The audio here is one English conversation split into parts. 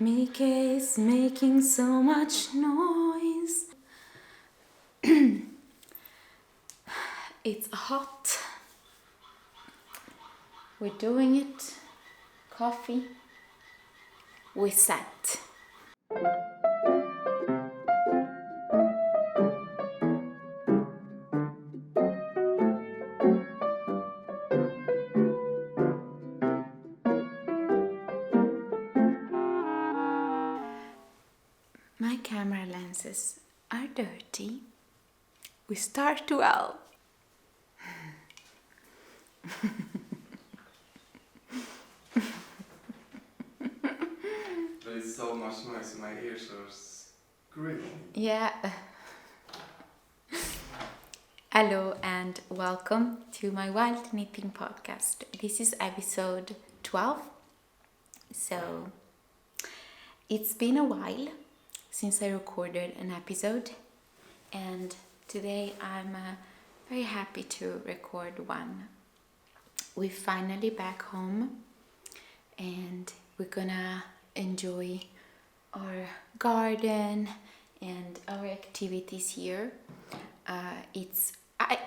Mickey is making so much noise. It's hot. We're doing it. Coffee. We set. My camera lenses are dirty. We start well. There is so much noise in my ears are screaming. Yeah. Hello and welcome to my Wild Knitting podcast. This is episode 12. So it's been a while since I recorded an episode, and today I'm very happy to record one. We're finally back home and we're gonna enjoy our garden and our activities here. It's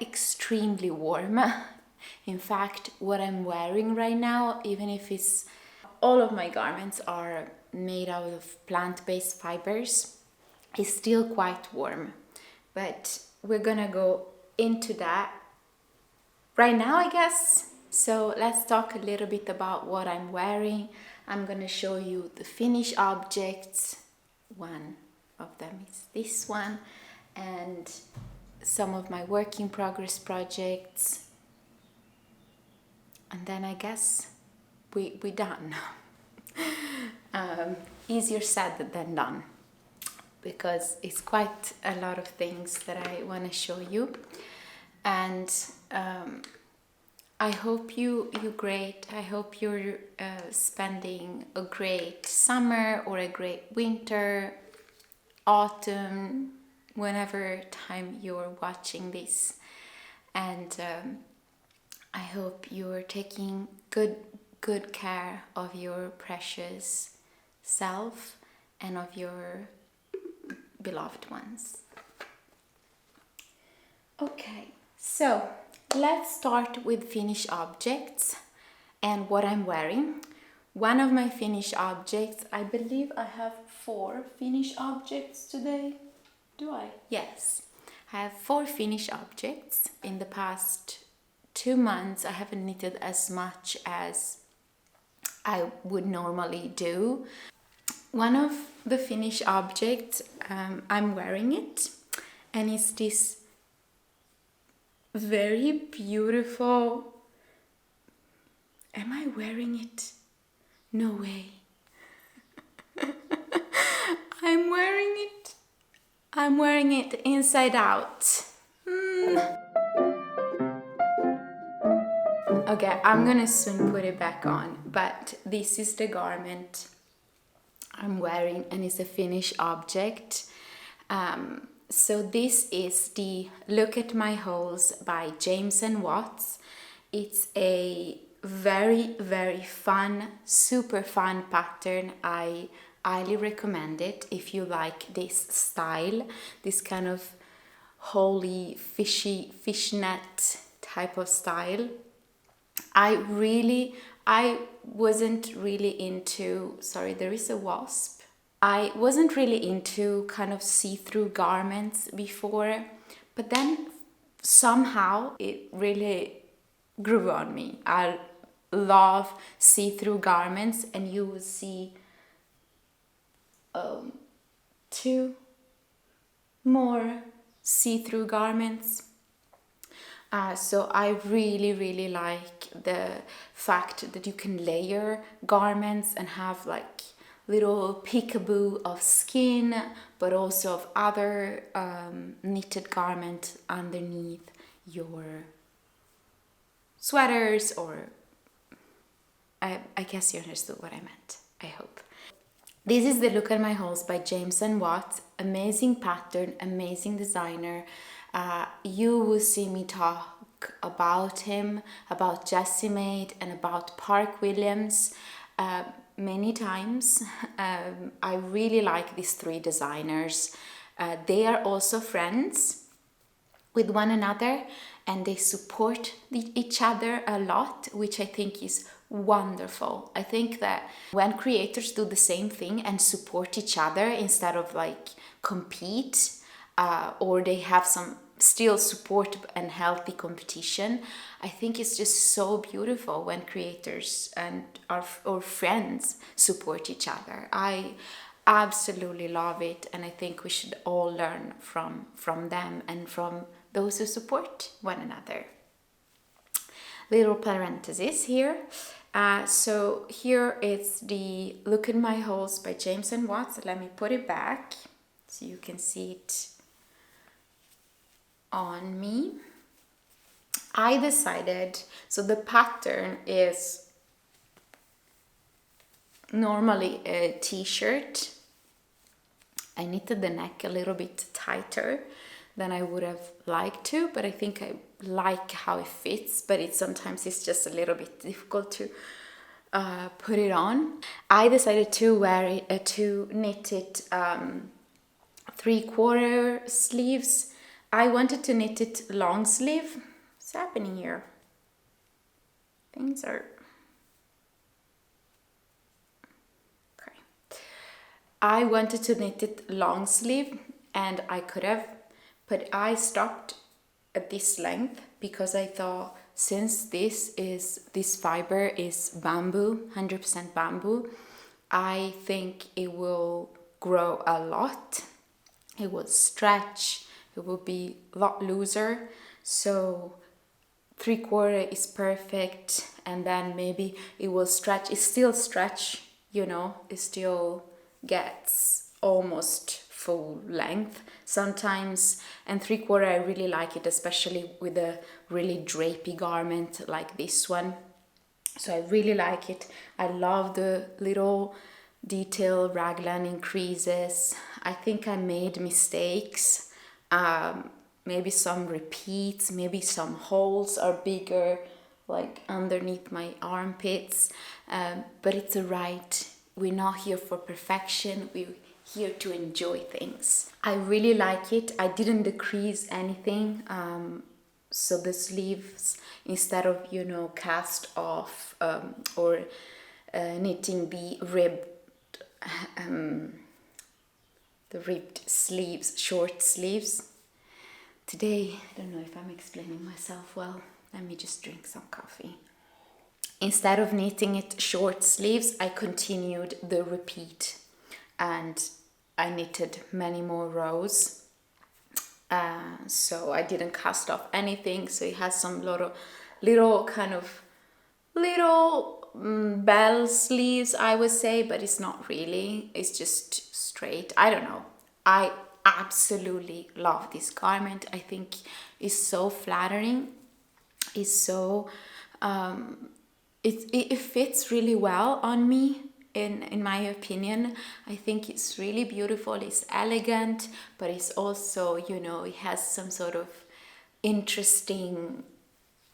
extremely warm. In fact, what I'm wearing right now, even if it's all of my garments are made out of plant-based fibers, is still quite warm. But we're gonna go into that right now, I guess. So let's talk a little bit about what I'm wearing. I'm gonna show you the finished objects. One of them is this one, and some of my work in progress projects. And then I guess we're done. Easier said than done, because it's quite a lot of things that I want to show you. And I hope you're great. I hope you're spending a great summer or a great winter, autumn, whenever time you're watching this. And I hope you're taking good care of your precious self and of your beloved ones. Okay, so let's start with finished objects and what I'm wearing. One of my finished objects, I believe I have 4 finished objects today. Do I? Yes, I have 4 finished objects. In the past 2 months, I haven't knitted as much as I would normally do. One of the finished objects, I'm wearing it, and it's this very beautiful. Am I wearing it? No way. I'm wearing it. I'm wearing it inside out. Okay, I'm gonna soon put it back on, but this is the garment I'm wearing, and it's a finished object. So this is the Look at My Holes by James & Watts. It's a very fun, super fun pattern. I highly recommend it if you like this style, this kind of holy fishy fishnet type of style. I wasn't really into, sorry, there is a wasp. I wasn't really into kind of see-through garments before, but then somehow it really grew on me. I love see-through garments, and you will see 2 more see-through garments. So I really like the fact that you can layer garments and have like little peekaboo of skin, but also of other knitted garment underneath your sweaters, or I guess you understood what I meant, I hope. This is the Look at My Holes by James & Watts. Amazing pattern, amazing designer. You will see me talk about him, about Jessie Maed, and about Park Williams many times. I really like these three designers. They are also friends with one another, and they support each other a lot, which I think is wonderful. I think that when creators do the same thing and support each other instead of like compete, or they have some still support and healthy competition, I think it's just so beautiful when creators and our friends support each other. I absolutely love it, and I think we should all learn from them and from those who support one another. Little parenthesis here. So here is the Look in My Holes by James and Watts. Let me put it back so you can see it on me. I decided, so the pattern is normally a t-shirt. I knitted the neck a little bit tighter than I would have liked to, but I think I like how it fits, but sometimes it's just a little bit difficult to put it on. I decided to knit it 3/4 sleeves. I wanted to knit it long sleeve. What's happening here? Things are... Okay. I wanted to knit it long sleeve, and I could have, but I stopped at this length because I thought, since this fiber is bamboo, 100% bamboo, I think it will grow a lot. It will stretch. It will be a lot looser. So 3/4 is perfect, and then maybe it will stretch. It still stretch, you know. It still gets almost full length sometimes, and 3/4 I really like it, especially with a really drapey garment like this one. So I really like it. I love the little detail raglan increases. I think I made mistakes, maybe some repeats, maybe some holes are bigger, like underneath my armpits, but it's alright. We're not here for perfection. We're here to enjoy things. I really like it. I didn't decrease anything. So the sleeves, instead of, you know, cast off or knitting the ribbed sleeves, short sleeves. Today, I don't know if I'm explaining myself well. Let me just drink some coffee. Instead of knitting it short sleeves, I continued the repeat, and I knitted many more rows. So I didn't cast off anything. So it has some little kind of bell sleeves, I would say, but it's not really. It's just straight. I don't know. I absolutely love this garment. I think it's so flattering. It's so it fits really well on me. In my opinion, I think it's really beautiful. It's elegant, but it's also, you know, it has some sort of interesting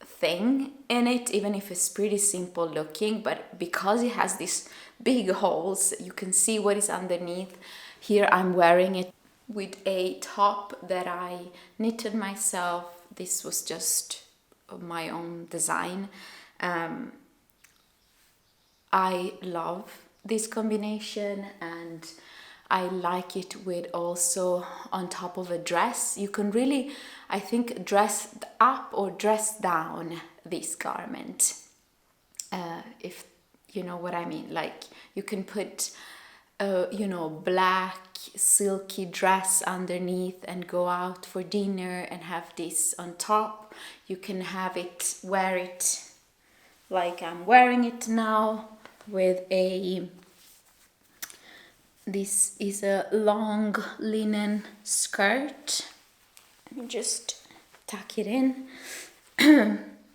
thing in it, even if it's pretty simple looking. But because it has these big holes, you can see what is underneath. Here I'm wearing it with a top that I knitted myself. This was just my own design. I love this combination, and I like it with also on top of a dress. You can really, I think, dress up or dress down this garment, if you know what I mean. Like, you can put you know, black silky dress underneath and go out for dinner and have this on top. You can have it, wear it like I'm wearing it now, with this is a long linen skirt. Let me just tuck it in.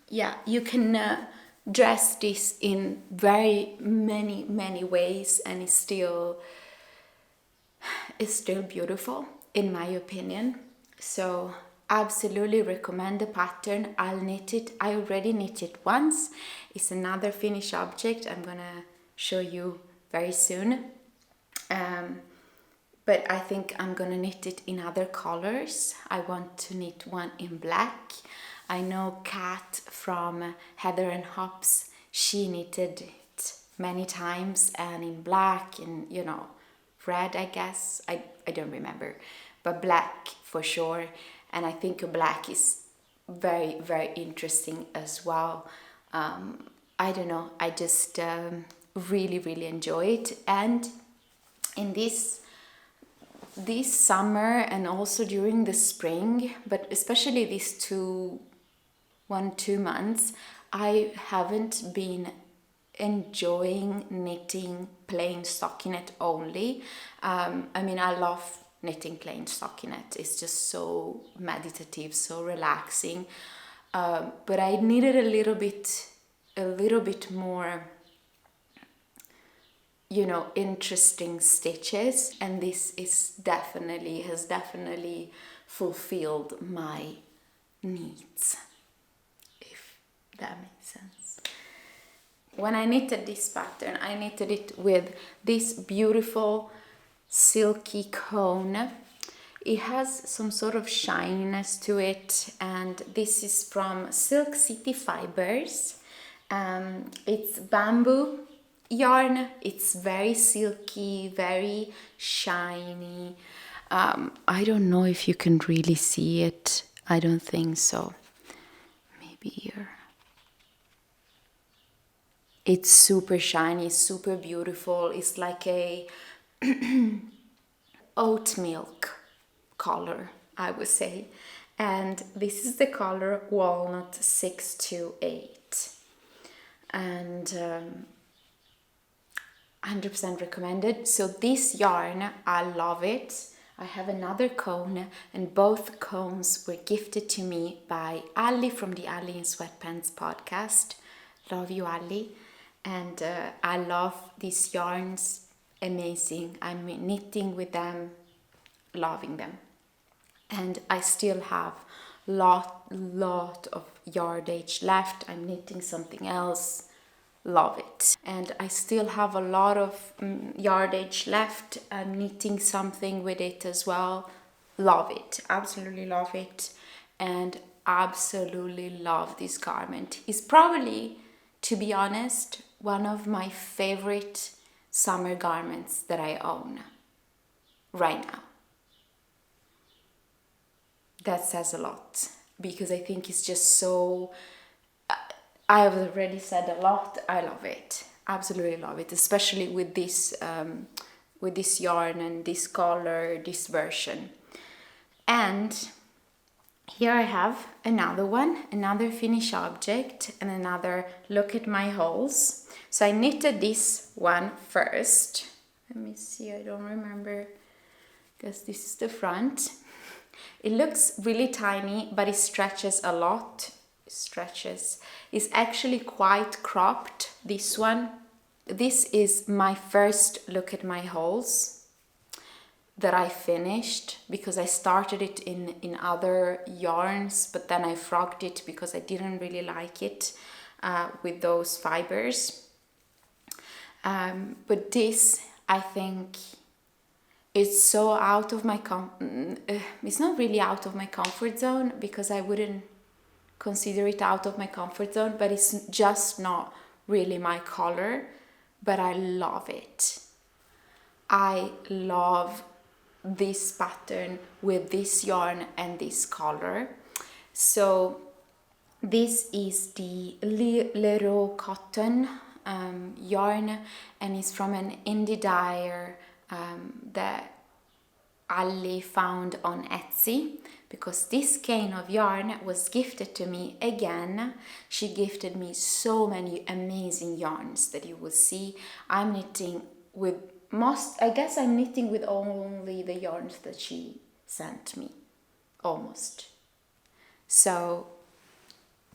Yeah, you can dress this in very many ways, and it's still beautiful in my opinion. So absolutely recommend the pattern. I'll knit it. I already knit it once. It's another finished object. I'm gonna show you very soon. But I think I'm gonna knit it in other colors. I want to knit one in black. I know Kat from Heather and Hops, she knitted it many times, and in black and, you know, red, I guess. I don't remember, but black for sure. And I think a black is very, very interesting as well. I don't know, I just really, really enjoy it. And in this summer and also during the spring, but especially these 2 months, I haven't been enjoying knitting plain stockinette only. I mean, I love knitting plain stockinette. It's just so meditative, so relaxing. But I needed a little bit more, you know, interesting stitches, and this has definitely fulfilled my needs, if that makes sense. When I knitted this pattern, I knitted it with this beautiful silky cone. It has some sort of shininess to it, and this is from Silk City Fibers. It's bamboo yarn. It's very silky, very shiny. I don't know if you can really see it. I don't think so. Maybe here. It's super shiny, super beautiful. It's like a oat milk color, I would say. And this is the color Walnut 628. And 100% recommended. So this yarn, I love it. I have another cone, and both cones were gifted to me by Ali from the Ali in Sweatpants podcast. Love you, Ali. And I love these yarns. Amazing. I'm knitting with them, loving them. And I still have lot of yardage left. I'm knitting something else. Love it. And I still have a lot of yardage left. I'm knitting something with it as well. Love it. Absolutely love it. And absolutely love this garment. It's probably, to be honest, one of my favorite summer garments that I own right now. That says a lot, because I think it's just so, I have already said a lot. I love it. Absolutely love it, especially with this yarn and this color, this version. And here I have another one, another finish object, and another look at my holes. So I knitted this one first. Let me see, I don't remember, because this is the front. It looks really tiny, but it stretches a lot. It stretches. It's actually quite cropped, this one. This is my first look at my holes that I finished, because I started it in other yarns, but then I frogged it because I didn't really like it with those fibers. But this, I think, it's so out of my it's not really out of my comfort zone, because I wouldn't consider it out of my comfort zone, but it's just not really my color, but I love it. I love this pattern with this yarn and this color. So this is the Lero cotton yarn, and it's from an indie dyer that Ali found on Etsy, because this skein of yarn was gifted to me again. She gifted me so many amazing yarns that you will see. I'm knitting with I'm knitting with only the yarns that she sent me, almost. So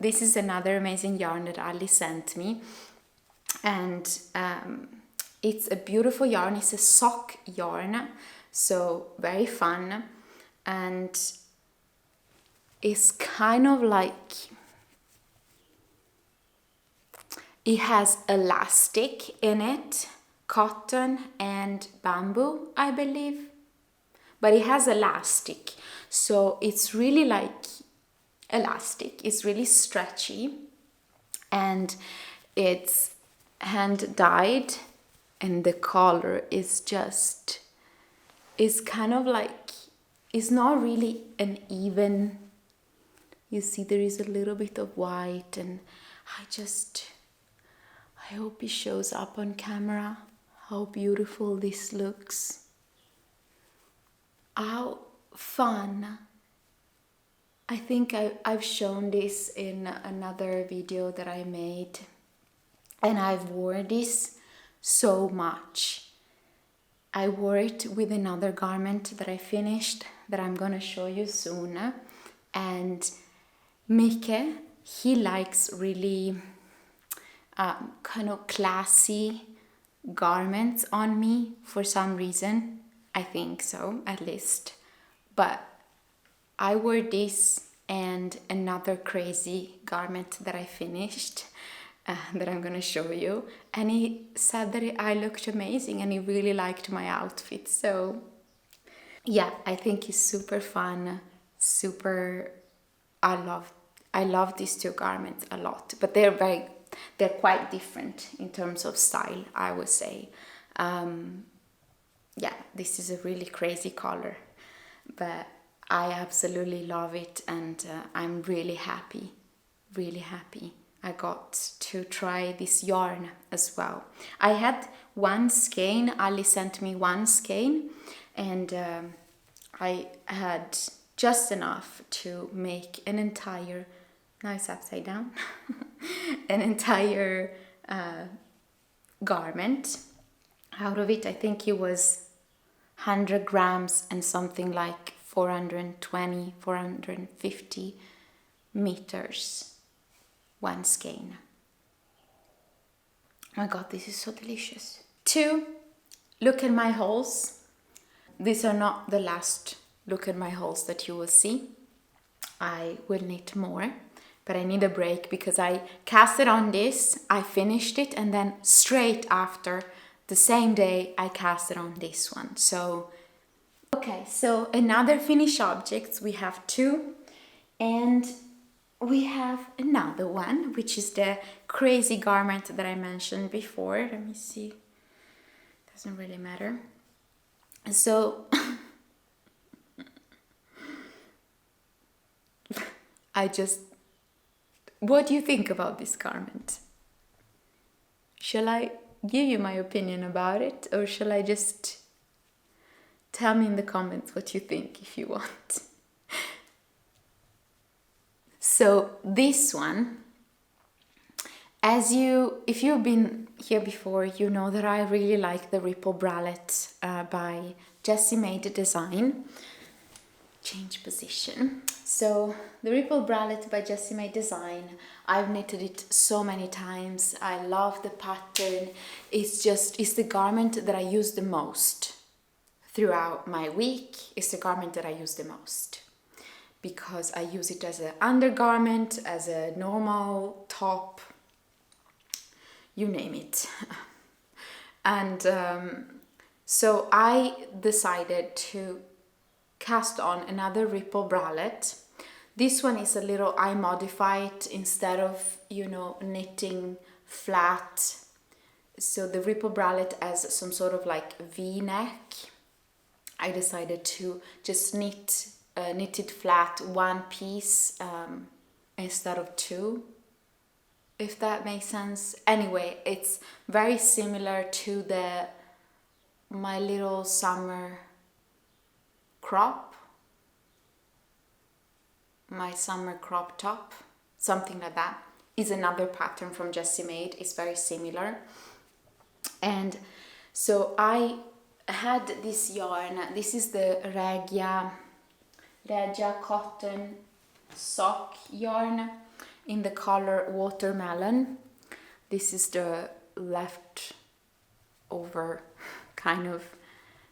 this is another amazing yarn that Ali sent me, and it's a beautiful yarn. It's a sock yarn, so very fun, and it's kind of like, it has elastic in it cotton and bamboo, I believe, but it has elastic, so it's really like elastic. It's really stretchy, and it's hand dyed, and the color is just, it's kind of like, it's not really an even, you see there is a little bit of white, and I hope it shows up on camera how beautiful this looks. How fun. I think I've shown this in another video that I made, and I've worn this so much. I wore it with another garment that I finished that I'm gonna show you soon. And Mike, he likes really kind of classy garments on me for some reason. I think so, at least. But I wore this and another crazy garment that I finished that I'm gonna show you, and he said that I looked amazing and he really liked my outfit. So yeah, I think it's super fun, I love these two garments a lot, but they're quite different in terms of style, I would say. Yeah, this is a really crazy color, but I absolutely love it, and I'm really happy. I got to try this yarn as well. I had one skein, Ali sent me one skein, and I had just enough to make an entire, now it's upside down, an entire garment out of it. I think it was 100 grams and something like 420, 450 meters. One skein. Oh my god, this is so delicious. 2, look at my hauls. These are not the last look at my hauls that you will see. I will knit more, but I need a break because I casted on this, I finished it, and then straight after, the same day, I casted on this one. So, okay, so another finished objects, we have 2, and we have another one, which is the crazy garment that I mentioned before. Let me see. Doesn't really matter. So what do you think about this garment? Shall I give you my opinion about it, or shall I just tell me in the comments what you think if you want? So this one, if you've been here before, you know that I really like the Ripple Bralette by Jessie Maed Designs. Change position. So the Ripple Bralette by Jessie Maed Designs, I've knitted it so many times. I love the pattern. It's the garment that I use the most throughout my week. It's the garment that I use the most, because I use it as an undergarment, as a normal top, you name it. And so I decided to cast on another Ripple Bralette. This one is I modify it instead of, knitting flat. So the Ripple Bralette has some sort of like V-neck. I decided to just knit it flat, one piece instead of 2, if that makes sense. Anyway, it's very similar to my little summer crop, my summer crop top, something like that. Is another pattern from Jessie Maed. It's very similar. And so I had this yarn. This is the Regia cotton sock yarn in the color watermelon. This is the leftover kind of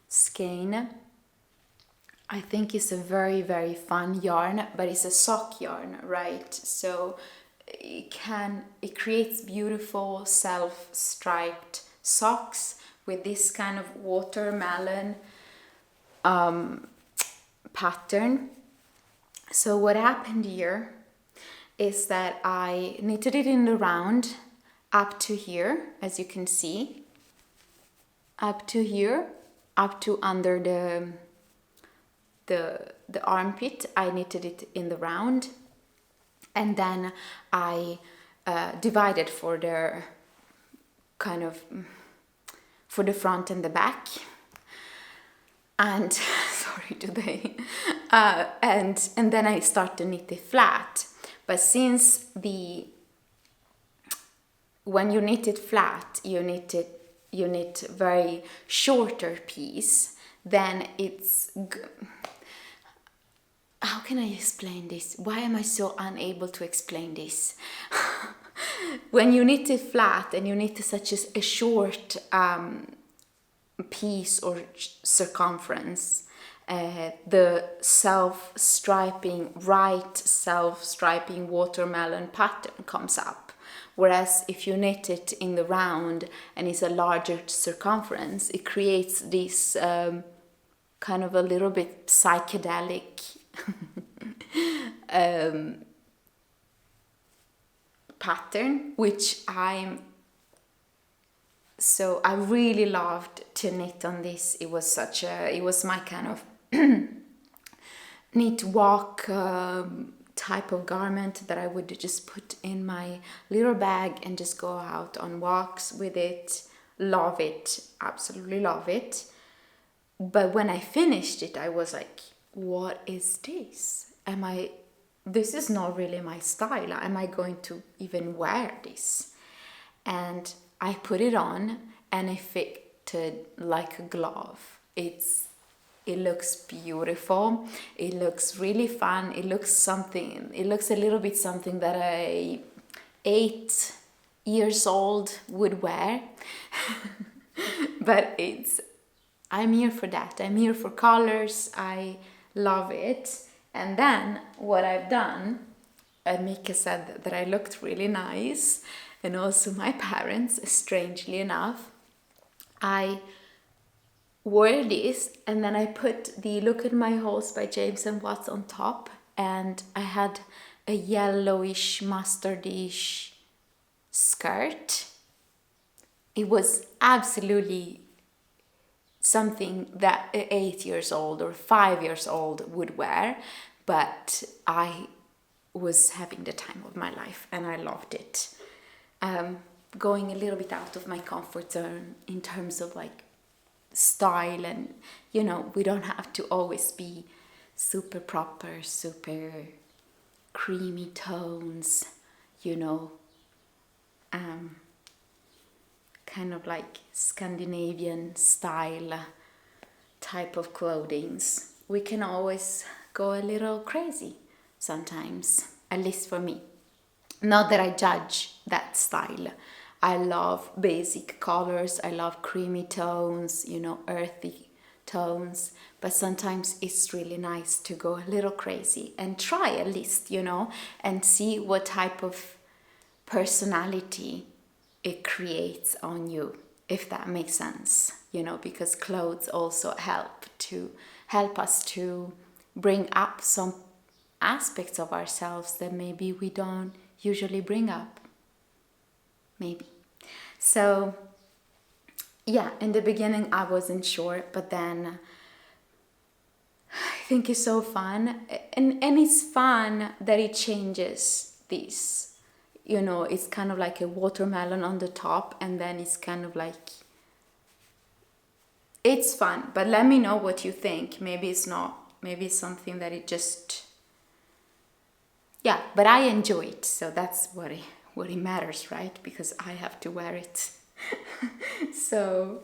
skein. I think it's a very, very fun yarn, but it's a sock yarn, right? So it creates beautiful self-striped socks with this kind of watermelon pattern. So what happened here is that I knitted it in the round up to here, as you can see, up to here, up to under the armpit. I knitted it in the round, and then I divided for the kind of for the front and the back. And sorry today, and then I start to knit it flat. But since when you knit it flat, you knit very shorter piece, then it's how can I explain this? Why am I so unable to explain this? When you knit it flat and you knit such a short piece or circumference, the self-striping watermelon pattern comes up. Whereas if you knit it in the round and it's a larger circumference, it creates this kind of a little bit psychedelic pattern, which I really loved to knit on this. It was my kind of knit walk type of garment that I would just put in my little bag and just go out on walks with it. Love it, absolutely love it. But when I finished it, I was like, what is this? This is not really my style. Am I going to even wear this? And I put it on and it fitted like a glove. It looks beautiful. It looks really fun. It looks a little bit something that a 8 years old would wear. But I'm here for that. I'm here for colors. I love it. And then what I've done, Mika said that I looked really nice, and also my parents, strangely enough. I wore this, and then I put the Look at My Holes by James and Watts on top, and I had a yellowish, mustardish skirt. It was absolutely something that 8 years old or 5 years old would wear, but I was having the time of my life and I loved it. Going a little bit out of my comfort zone in terms of like style, and we don't have to always be super proper, super creamy tones, kind of like Scandinavian style type of clothings. We can always go a little crazy sometimes, at least for me. Not that I judge that style. I love basic colors, I love creamy tones, earthy tones, but sometimes it's really nice to go a little crazy and try at least, and see what type of personality it creates on you, if that makes sense, because clothes also help us to bring up some aspects of ourselves that maybe we don't usually bring up, maybe. So yeah, in the beginning I wasn't sure, but then I think it's so fun, and it's fun that it changes this. It's kind of like a watermelon on the top, and then it's kind of like, it's fun. But let me know what you think. Maybe it's not, maybe it's something that it just, yeah, but I enjoy it, so that's what it matters, right? Because I have to wear it. So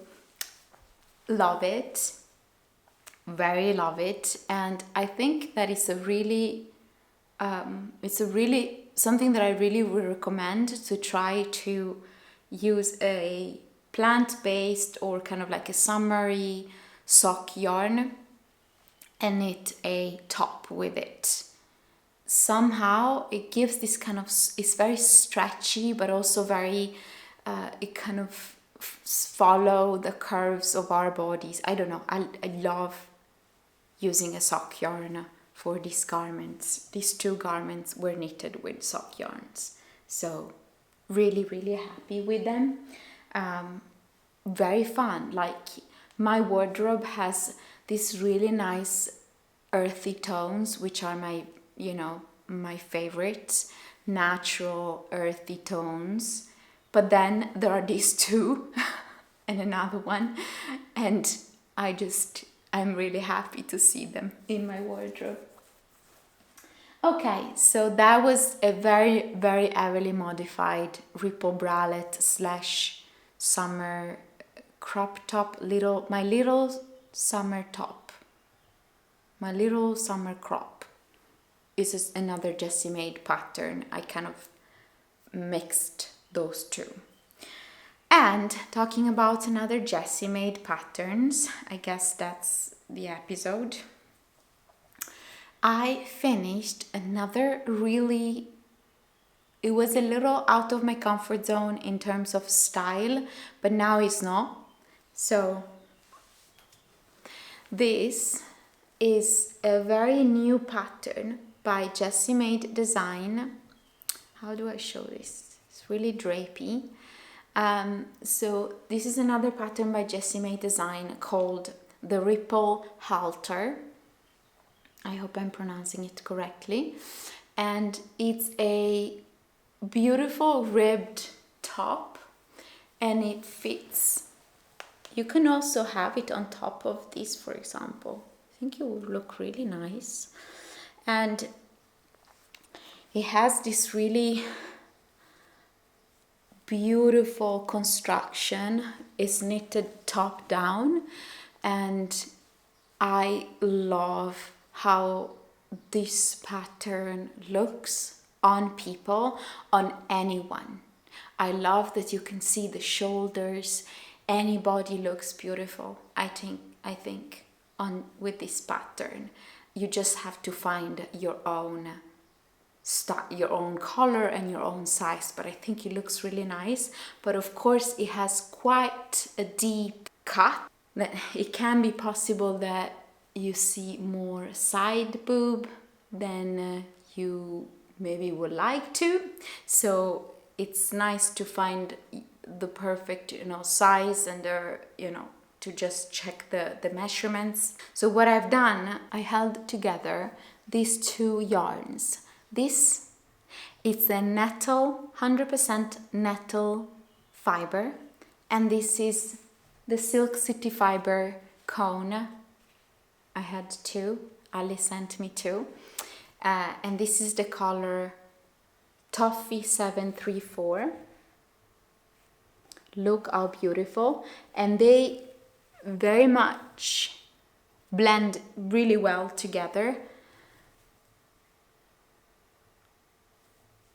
love it, very love it. And I think that it's something that I really would recommend to try to use a plant-based or kind of like a summery sock yarn and knit a top with it. Somehow it gives this kind of, it's very stretchy, but also very, it kind of follow the curves of our bodies. I don't know, I love using a sock yarn for these garments. These 2 garments were knitted with sock yarns, so really happy with them. Very fun. Like, my wardrobe has these really nice earthy tones, which are my, you know, my favorites, natural earthy tones. But then there are these 2 and another one, and I'm really happy to see them in my wardrobe. Okay, so that was a very heavily modified ripple bralette / summer crop top, my little summer top, my little summer crop. This is another Jessie Maed pattern. I kind of mixed those 2. And talking about another Jessie Maed patterns, I guess that's the episode. I finished another really, it was a little out of my comfort zone in terms of style, but now it's not. So this is a very new pattern by Jessie Maed Design. How do I show this? It's really drapey. So this is another pattern by Jessie Maed Design called the Ripple Halter. I hope I'm pronouncing it correctly. And it's a beautiful ribbed top, and it fits. You can also have it on top of this, for example. I think it would look really nice. And it has this really beautiful construction. It's knitted top down, and I love how this pattern looks on people, on anyone. I love that you can see the shoulders. Anybody looks beautiful, I think on with this pattern. You just have to find your own your own color and your own size, but I think it looks really nice. But of course it has quite a deep cut. It can be possible that you see more side boob than you maybe would like to, so it's nice to find the perfect, size, and to just check the measurements. So what I've done, I held together these 2 yarns. This, it's a nettle, 100% nettle fiber, and this is the Silk City Fiber cone. I had 2, Ali sent me 2, and this is the color Toffee 734. Look how beautiful, and they very much blend really well together,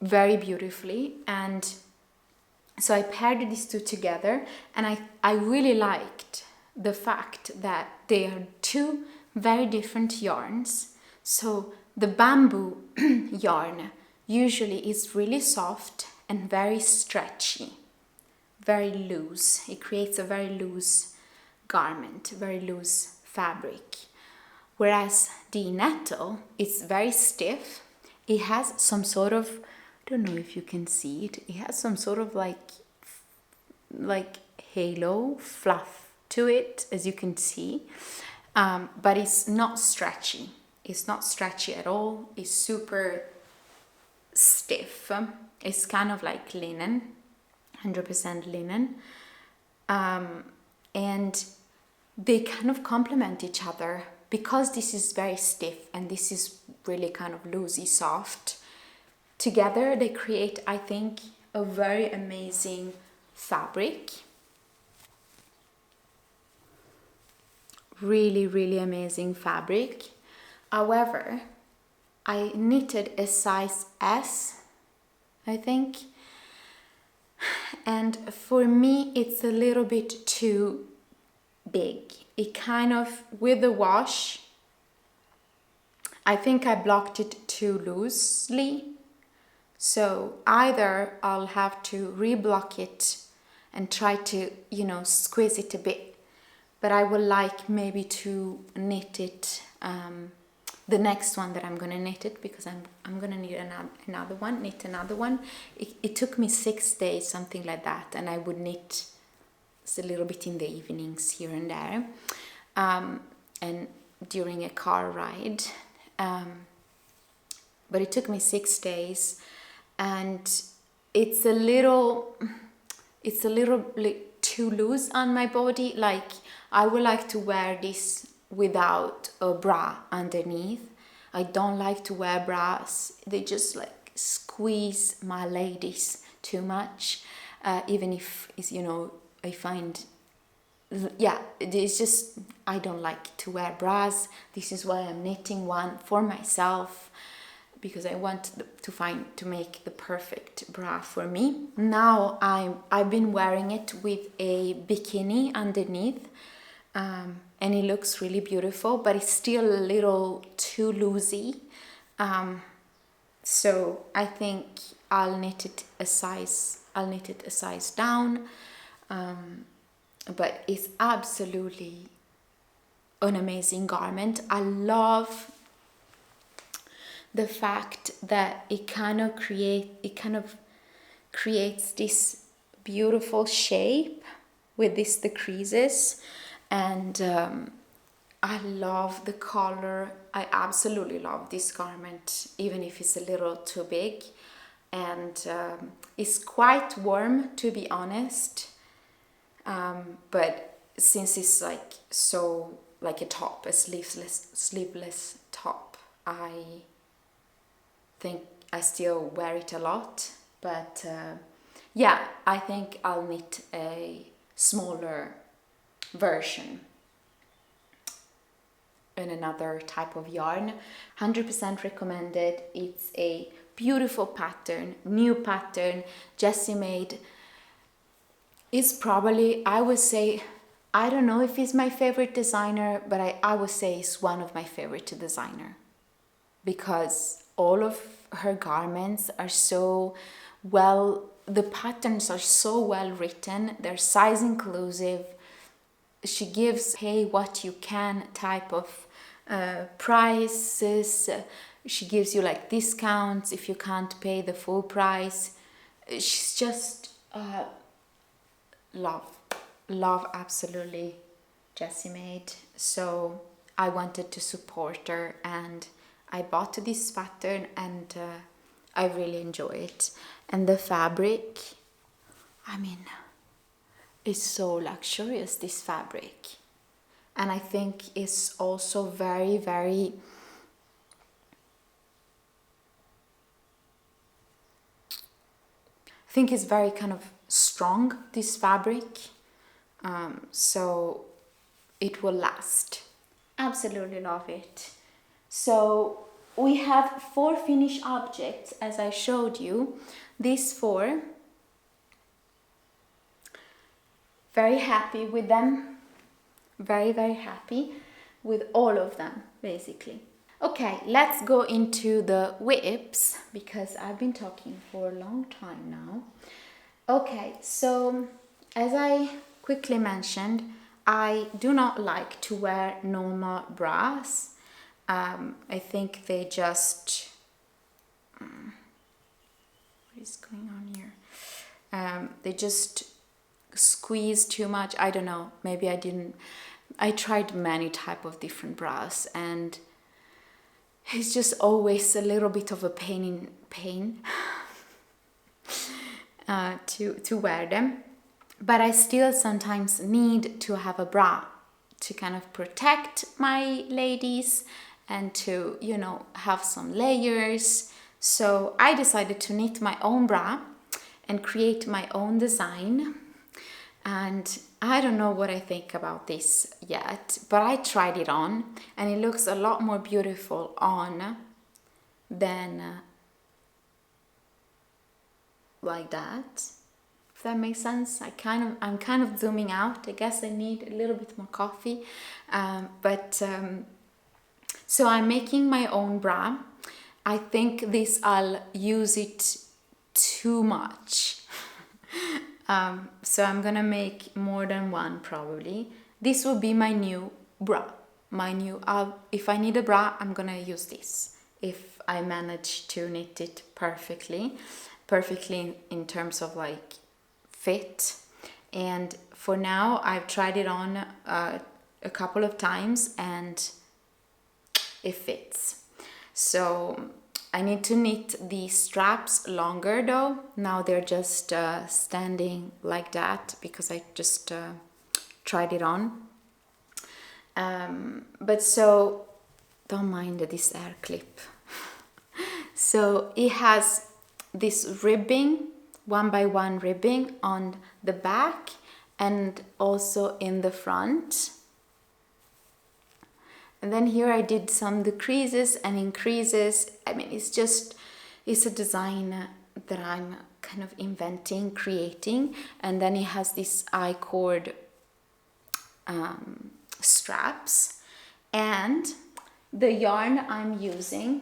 very beautifully. And so I paired these 2 together, and I really liked the fact that they are 2 very different yarns. So the bamboo yarn usually is really soft and very stretchy, very loose. It creates a very loose garment, very loose fabric. Whereas the nettle is very stiff. It has some sort of, I don't know if you can see it, it has some sort of like halo fluff to it, as you can see. But it's not stretchy. It's not stretchy at all. It's super stiff. It's kind of like linen, 100% linen. And they kind of complement each other because this is very stiff and this is really kind of loosey soft. Together they create, I think, a very amazing fabric. Really, really amazing fabric. However, I knitted a size S, I think. And for me, it's a little bit too big. It kind of, with the wash, I think I blocked it too loosely. So either I'll have to reblock it and try to, you know, squeeze it a bit. But I would like maybe to knit it, the next one that I'm gonna knit it, because I'm gonna knit another one. It took me 6 days, something like that, and I would knit a little bit in the evenings here and there, and during a car ride. But it took me 6 days, and it's a little too loose on my body. Like, I would like to wear this without a bra underneath. I don't like to wear bras. They just like squeeze my ladies too much. Even if it's, you know, I find, yeah, it's just, I don't like to wear bras. This is why I'm knitting one for myself, because I want to make the perfect bra for me. Now I've been wearing it with a bikini underneath, and it looks really beautiful, but it's still a little too loosey. So I think I'll knit it a size down. But it's absolutely an amazing garment. I love the fact that it kind of creates this beautiful shape with the creases, and I love the color. I absolutely love this garment, even if it's a little too big, and it's quite warm, to be honest, but since it's like so like a top, a sleeveless top, I think I still wear it a lot. But yeah, I think I'll knit a smaller version in another type of yarn. 100% recommended. It's a beautiful pattern, new pattern. Jessie Maed is probably, I would say, I don't know if he's my favorite designer, but I would say he's one of my favorite designer, because all of her garments are so well, the patterns are so well written, they're size inclusive. She gives pay what you can type of prices. She gives you like discounts if you can't pay the full price. She's just love absolutely Jessie Maed. So I wanted to support her, and I bought this pattern, and I really enjoy it. And the fabric, I mean, it's so luxurious, this fabric. And I think it's also very, very, I think it's very kind of strong, this fabric. So it will last. Absolutely love it. So we have 4 finished objects, as I showed you. These 4, very happy with them. Very, very happy with all of them, basically. Okay, let's go into the WIPs, because I've been talking for a long time now. Okay, so as I quickly mentioned, I do not like to wear normal bras. I think they just, what is going on here? They just squeeze too much. I don't know, maybe I tried many type of different bras, and it's just always a little bit of a pain to wear them. But I still sometimes need to have a bra to kind of protect my ladies and to, you know, have some layers. So I decided to knit my own bra and create my own design. And I don't know what I think about this yet, but I tried it on, and it looks a lot more beautiful on than like that. If that makes sense. I'm kind of zooming out. I guess I need a little bit more coffee. So I'm making my own bra. I think I'll use it too much. So I'm gonna make more than one probably. This will be my new bra. If I need a bra, I'm gonna use this. If I manage to knit it perfectly in terms of like fit. And for now, I've tried it on a couple of times and it fits. So I need to knit the straps longer though. Now they're just standing like that because I just tried it on. But so, don't mind this air clip. So it has this ribbing, 1x1 ribbing on the back and also in the front. And then here I did some decreases and increases. I mean, it's a design that I'm kind of inventing, creating. And then it has this I-cord straps. And the yarn I'm using,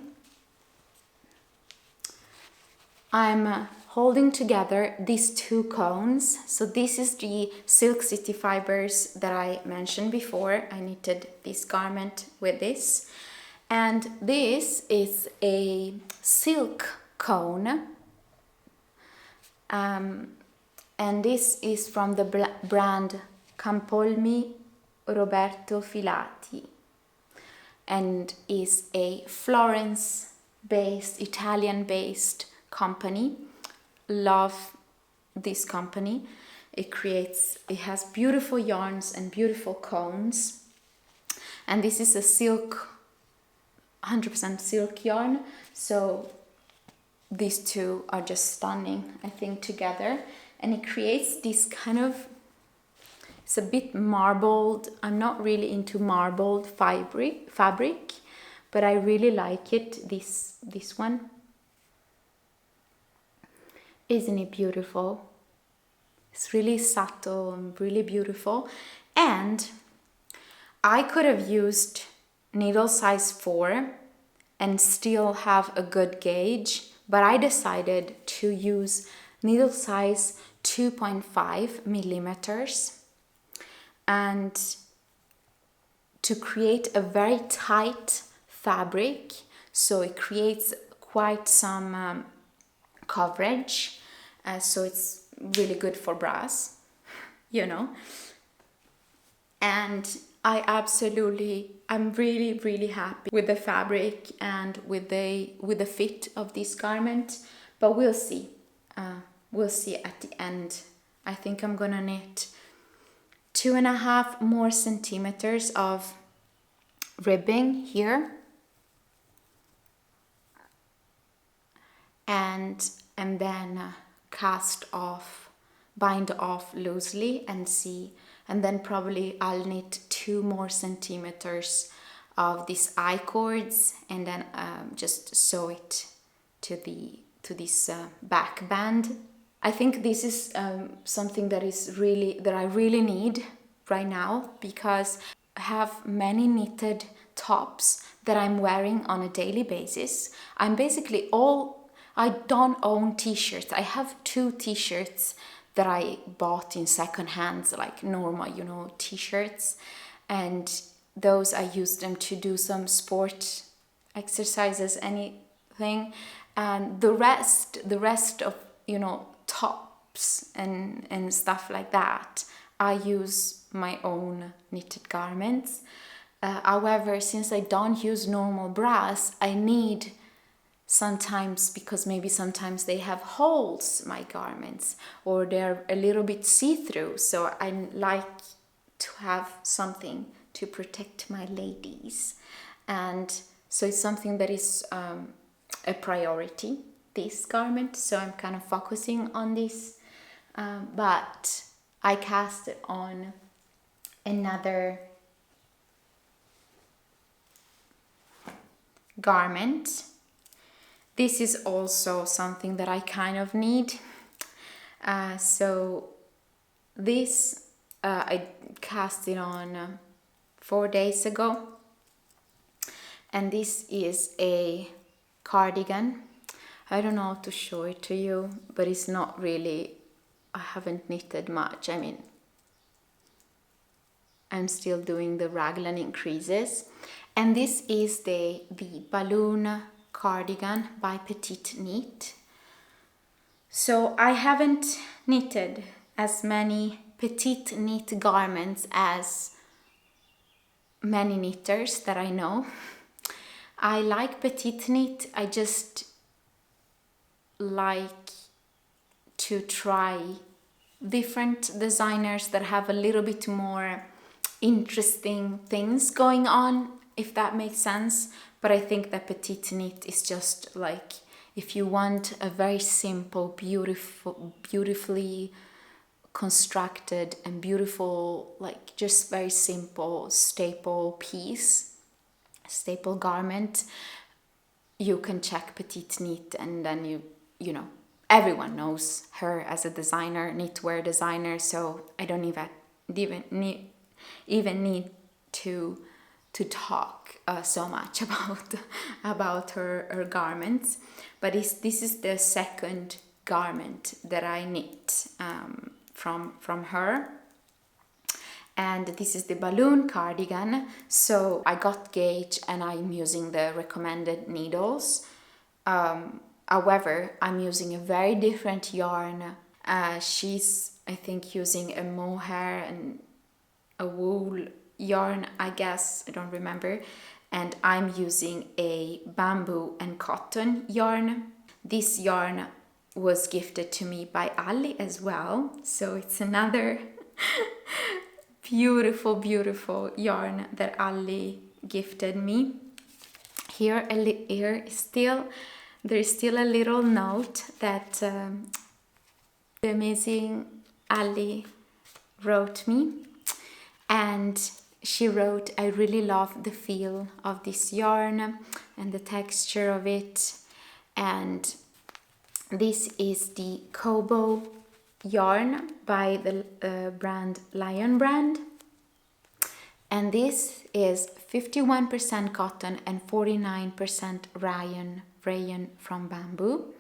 I'm holding together these two cones. So this is the Silk City fibers that I mentioned before. I knitted this garment with this. And this is a silk cone. And this is from the brand Campolmi Roberto Filati. And is a Florence-based, Italian-based company. Love this company. It has beautiful yarns and beautiful cones. And this is a silk, 100% silk yarn. So these two are just stunning, I think, together. And it creates this kind of, it's a bit marbled. I'm not really into marbled fabric, but I really like it, this one. Isn't it beautiful? It's really subtle and really beautiful. And I could have used needle size 4 and still have a good gauge, but I decided to use needle size 2.5 millimeters and to create a very tight fabric, so it creates quite some coverage. So it's really good for bras, you know. And I'm really happy with the fabric and with the fit of this garment. But we'll see. We'll see at the end. I think I'm gonna knit 2.5 more centimeters of ribbing here, and then bind off loosely and see, and then probably I'll knit 2 more centimeters of these I-cords and then just sew it to this back band. I think this is something that I really need right now, because I have many knitted tops that I'm wearing on a daily basis. I don't own t-shirts. I have 2 t-shirts that I bought in second hands, like normal, t-shirts. And those I use them to do some sport exercises, anything. And the rest of, tops and stuff like that, I use my own knitted garments. However, since I don't use normal bras, I need sometimes, because maybe sometimes they have holes, my garments, or they're a little bit see-through. So I like to have something to protect my ladies. And so it's something that is a priority, this garment. So I'm kind of focusing on this. But I cast it on another garment. This is also something that I kind of need. So this I cast it on 4 days ago. And this is a cardigan. I don't know how to show it to you, but it's not really I haven't knitted much. I mean, I'm still doing the raglan increases. And this is the balloon cardigan by PetiteKnit. So I haven't knitted as many PetiteKnit garments as many knitters that I know. I like PetiteKnit. I just like to try different designers that have a little bit more interesting things going on, if that makes sense. But I think that PetiteKnit is just like, if you want a very simple, beautifully constructed and beautiful, like just very simple staple garment, you can check Knit, and then you know, everyone knows her as a designer, knitwear designer, so I don't even need to talk so much about her garments. But this is the second garment that I knit from her. And this is the balloon cardigan. So I got gauge and I'm using the recommended needles. However, I'm using a very different yarn. She's, I think, using a mohair and a wool yarn, I guess, I don't remember. And I'm using a bamboo and cotton yarn. This yarn was gifted to me by Ali as well. So it's another beautiful yarn that Ali gifted me. There is still a little note that the amazing Ali wrote me, and she wrote, "I really love the feel of this yarn and the texture of it." And this is the Kobo yarn by the brand Lion Brand, and this is 51% cotton and 49% rayon from bamboo,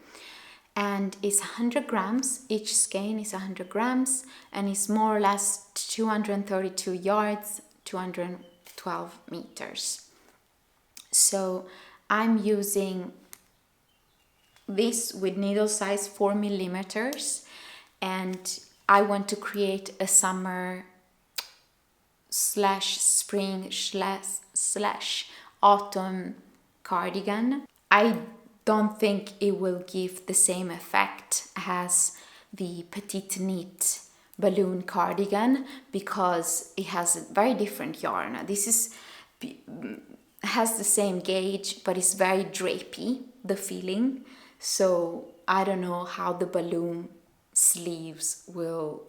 and is 100 grams. Each skein is 100 grams and is more or less 232 yards, 212 meters. So I'm using this with needle size 4 millimeters, and I want to create a summer / spring / autumn cardigan. I don't think it will give the same effect as the PetiteKnit balloon cardigan because it has a very different yarn. This has the same gauge, but it's very drapey, the feeling. So I don't know how the balloon sleeves will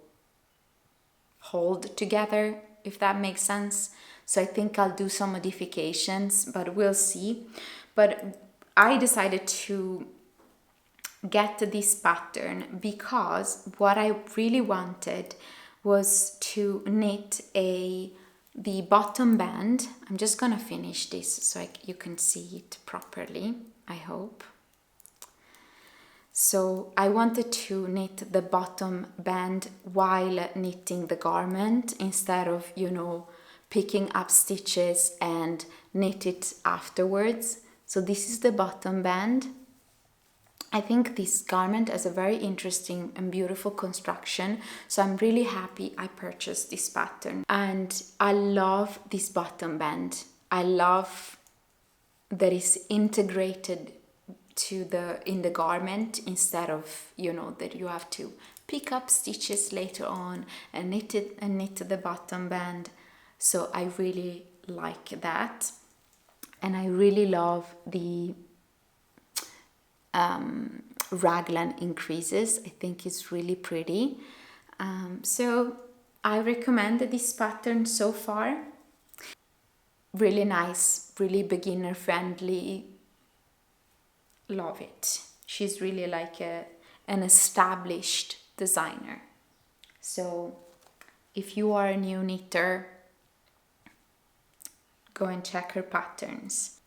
hold together, if that makes sense. So I think I'll do some modifications, but we'll see. But I decided to get this pattern because what I really wanted was to knit the bottom band. I'm just gonna finish this so you can see it properly, I hope. So I wanted to knit the bottom band while knitting the garment instead of, picking up stitches and knit it afterwards. So this is the bottom band. I think this garment has a very interesting and beautiful construction, so I'm really happy I purchased this pattern. And I love this bottom band. I love that it's integrated in the garment instead of, that you have to pick up stitches later on and knit the bottom band. So I really like that. And I really love the raglan increases. I think it's really pretty. So I recommend this pattern so far. Really nice, really beginner friendly. Love it. She's really like an established designer. So if you are a new knitter, go and check her patterns.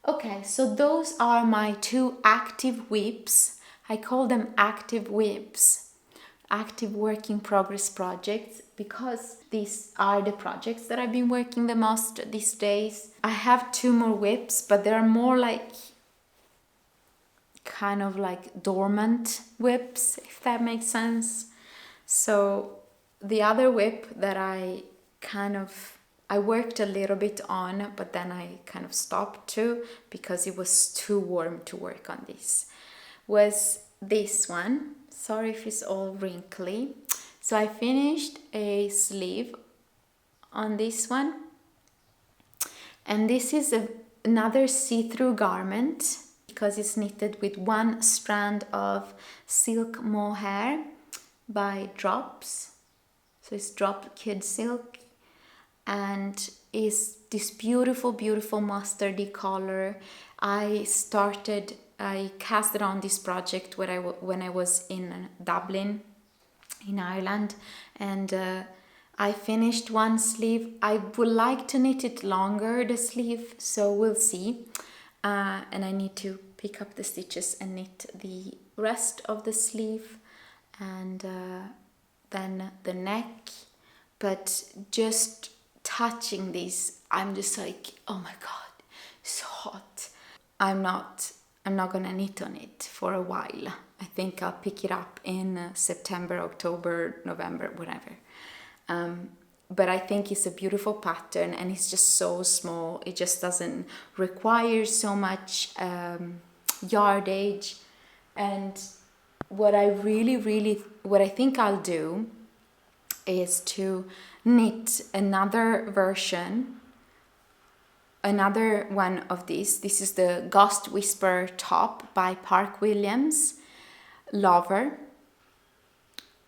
Okay, so those are my 2 active WIPs. I call them active WIPs active work in progress projects because these are the projects that I've been working the most these days. I have 2 more WIPs, but they're more like kind of like dormant WIPs, if that makes sense. So the other WIP that I worked a little bit on, but then I kind of stopped too because it was too warm to work on this, was this one. Sorry if it's all wrinkly. So I finished a sleeve on this one, and this is another see-through garment because it's knitted with 1 strand of silk mohair by Drops. So it's Drop Kid Silk, and is this beautiful, beautiful mustardy color. I casted on this project when I was in Dublin, in Ireland, and I finished 1 sleeve. I would like to knit it longer, the sleeve, so we'll see. And I need to pick up the stitches and knit the rest of the sleeve, and then the neck. But just touching this, I'm just like, oh my god, it's hot. I'm not gonna knit on it for a while. I think I'll pick it up in September, October, November, whatever. But I think it's a beautiful pattern, and it's just so small. It just doesn't require so much yardage. And what I think I'll do is to knit another one of these. This is the Ghost Whisper top by Park Williams. Lover.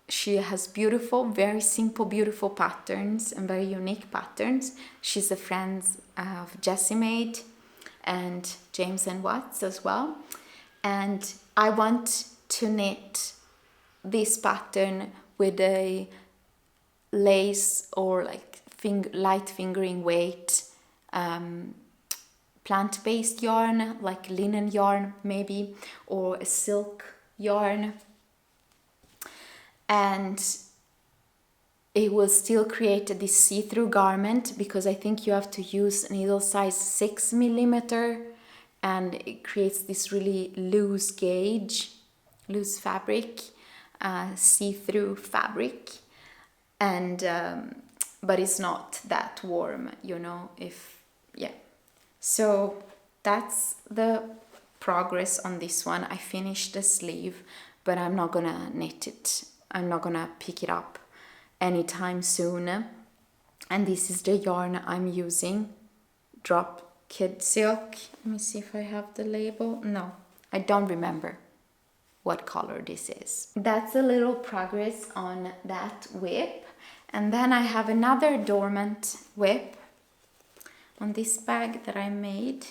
She has beautiful, very simple, beautiful patterns and very unique patterns. She's a friend of Jessie Maed and James and Watts as well. And I want to knit this pattern with a lace or like light fingering weight plant-based yarn, like linen yarn maybe, or a silk yarn. And it will still create this see-through garment because I think you have to use needle size 6mm, and it creates this really loose fabric, see-through fabric, and but it's not that warm, so that's the progress on this one. I finished the sleeve, but I'm not gonna knit it. I'm not gonna pick it up anytime soon. And this is the yarn I'm using, Drop Kid Silk. Let me see if I have the label. No, I don't remember what color this is. That's a little progress on that WIP. And then I have another dormant WIP on this bag that I made.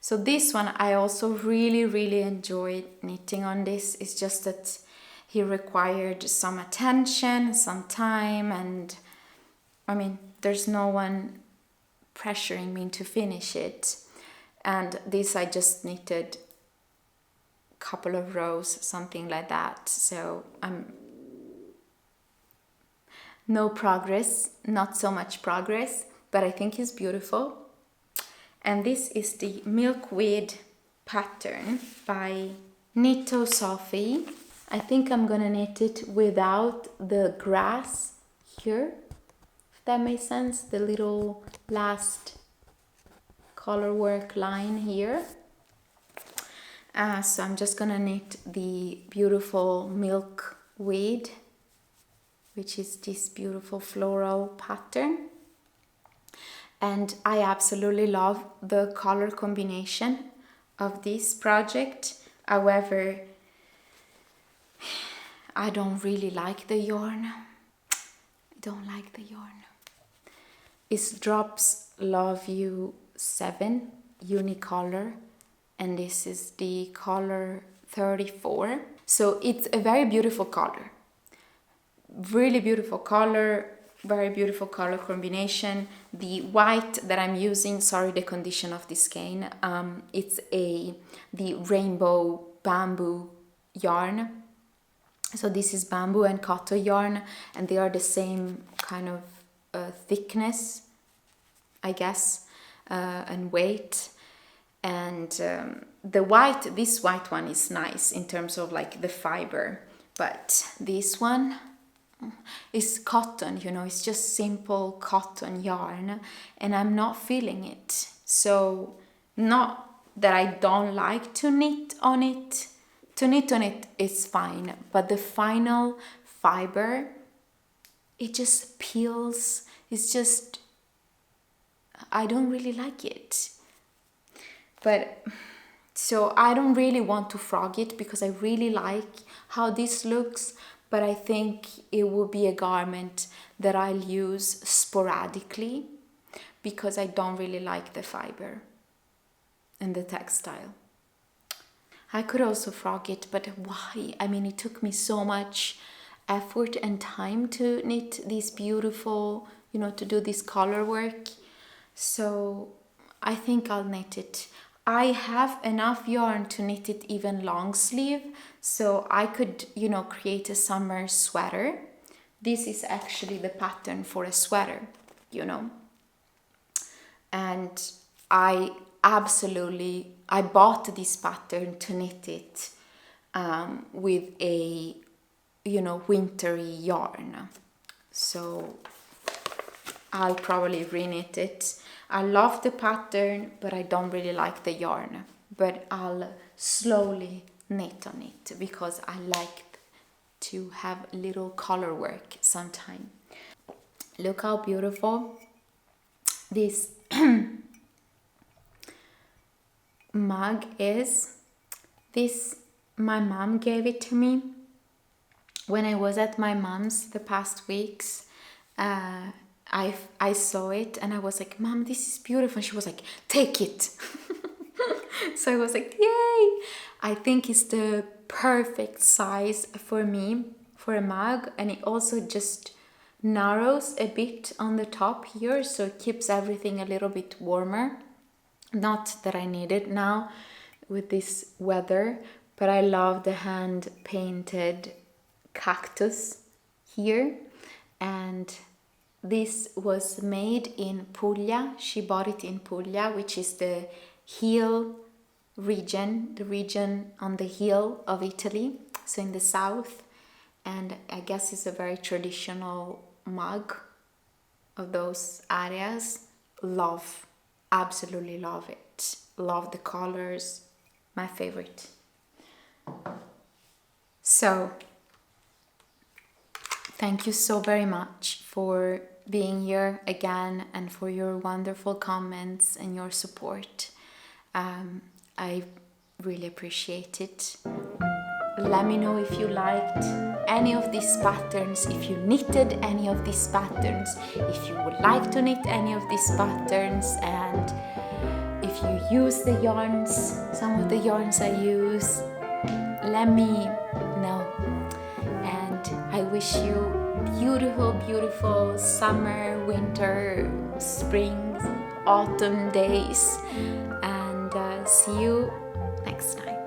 So this one I also really enjoyed knitting on this. It's just that he required some attention, some time, and I mean, there's no one pressuring me to finish it. And this I just knitted a couple of rows, something like that. So no progress, not so much progress, but I think it's beautiful. And this is the Milkweed pattern by Knitosophy. I think I'm gonna knit it without the grass here, if that makes sense, the little last color work line here. So I'm just gonna knit the beautiful Milkweed, which is this beautiful floral pattern. And I absolutely love the color combination of this project. However, I don't really like the yarn. I don't like the yarn. It's Drops Love You 7 unicolor, and this is the color 34. So it's a very beautiful color. Really beautiful color, very beautiful color combination. The white that I'm using, sorry the condition of this skein, it's the rainbow bamboo yarn. So this is bamboo and cotton yarn, and they are the same kind of thickness, I guess, and weight. And this white one is nice in terms of like the fiber, but this one is cotton, you know, it's just simple cotton yarn, and I'm not feeling it. So not that I don't like to knit on it. To knit on it is fine, but the final fiber, it just peels. It's just, I don't really like it. But so I don't really want to frog it because I really like how this looks, but I think it will be a garment that I'll use sporadically because I don't really like the fiber and the textile. I could also frog it, but why? I mean, it took me so much effort and time to knit these beautiful, you know, to do this color work. So I think I'll knit it. I have enough yarn to knit it even long sleeve, so I could, you know, create a summer sweater. This is actually the pattern for a sweater, you know. And I bought this pattern to knit it with a, you know, wintry yarn. So I'll probably reknit it. I love the pattern, but I don't really like the yarn. But I'll slowly knit on it because I like to have little color work sometime. Look how beautiful this mug is. This, my mom gave it to me when I was at my mom's the past weeks. I saw it and I was like, Mom, this is beautiful. And she was like, take it. So I was like, yay! I think it's the perfect size for me for a mug, and it also just narrows a bit on the top here, so it keeps everything a little bit warmer. Not that I need it now with this weather, but I love the hand painted cactus here. And this was made in Puglia. She bought it in Puglia, which is the hill region, the region on the hill of Italy, so in the south. And I guess it's a very traditional mug of those areas. Love, absolutely love it. Love the colors, my favorite. So thank you so very much for being here again and for your wonderful comments and your support. I really appreciate it. Let me know if you liked any of these patterns, if you knitted any of these patterns, if you would like to knit any of these patterns, and if you use the yarns, some of the yarns I use. Let me know. And I wish you beautiful, beautiful summer, winter, spring, autumn days, and see you next time.